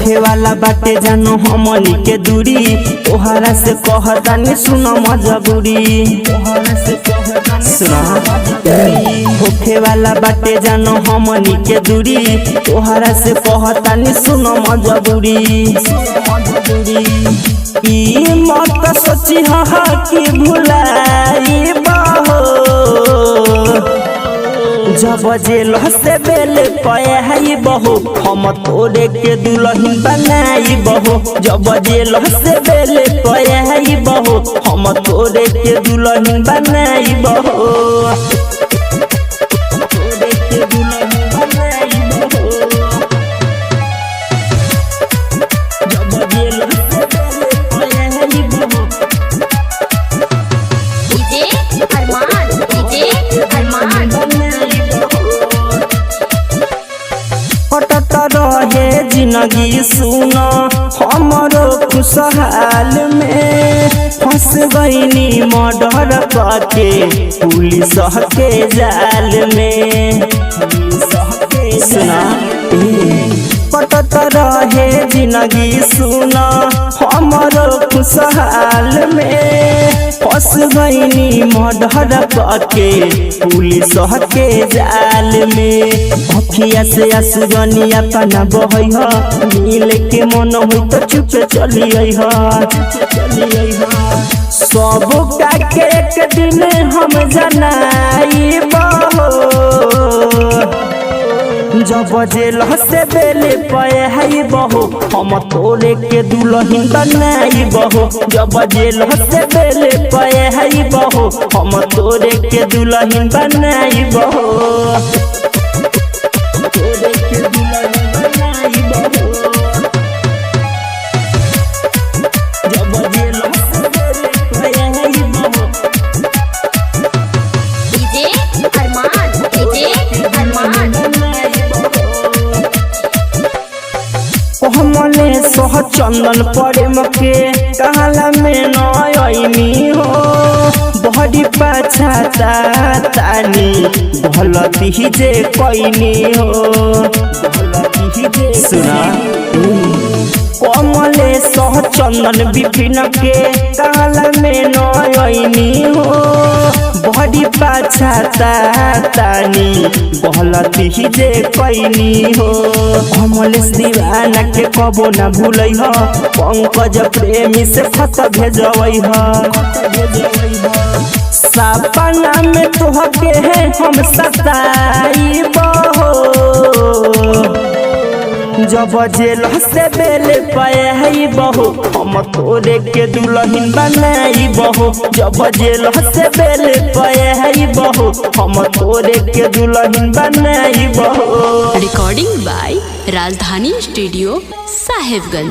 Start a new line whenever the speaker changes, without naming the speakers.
होखे वाला बाटे जानो हमनी के दूरी, तोहरा से कहतानी सुनो मजबूरी, तोहरा से कहतानी सुनो होखे वाला बाटे जानो हमनी के दूरी, तोहरा से कहतानी सुनो मजबूरी। ई मत सोची हा कि भुलाई बहो, जब जेल से बेल पयाई बहो हम तोरे के दुल्हन बनाई बहो, जब जेल से बेल पयाई बहो हम तोरे के दुल्हन बनाई बहो, तोरे के दुल्हन बनाई बहो, जब जेल से बेल पयाई बहो।
डीजे अरमान
कटत रहे जिंदगी सुनो हमरो खुशहाल में, फंस गईनी मर्डर करके पुलिस के जाल में। सुना कटत रहे जिंदगी सुनो हमरो खुशहाल में, फंस गईनी मर्डर करके पुलिस के जाल में। अखिया से आसुरनी अपना बहई ह, मिल के मन हो तो चुप चली ह, सब का के एक दिन हम जनाई बहो, जब जेल से बेल पयाई बहो हम तोरे के दुल्हन बनाई बहो, जब जेल से बेल पयाई बहो हम तोरे के दुल्हन बनाई बहो, तोरे के दुल्हन बनाई बहो, जब जेल से बेल पयाई बहो।
डीजे अरमान
हमले सोह चंदन प्रेम के कहला में नयनी हो, बड़ी पछता तानी भलती जे कैनी हो, सुना कमले सोह चंदन विपिन के कहला में नयनी हो, बड़ी पछता तानी भलती जे कैनी हो। कमलेश दीवाना के कबो न भूलई ह, पंकज प्रेमी से खत भेजवई ह, सपना में तोहके है हम सताई बहो, जब जेल से बेल पयाई बहो हम तोरे के दुल्हन बनाई बहो, जब जेल से बेल पयाई बहो हम तोरे के दुल्हन बनाई बहो।
रिकॉर्डिंग बाय राजधानी स्टूडियो साहेबगंज।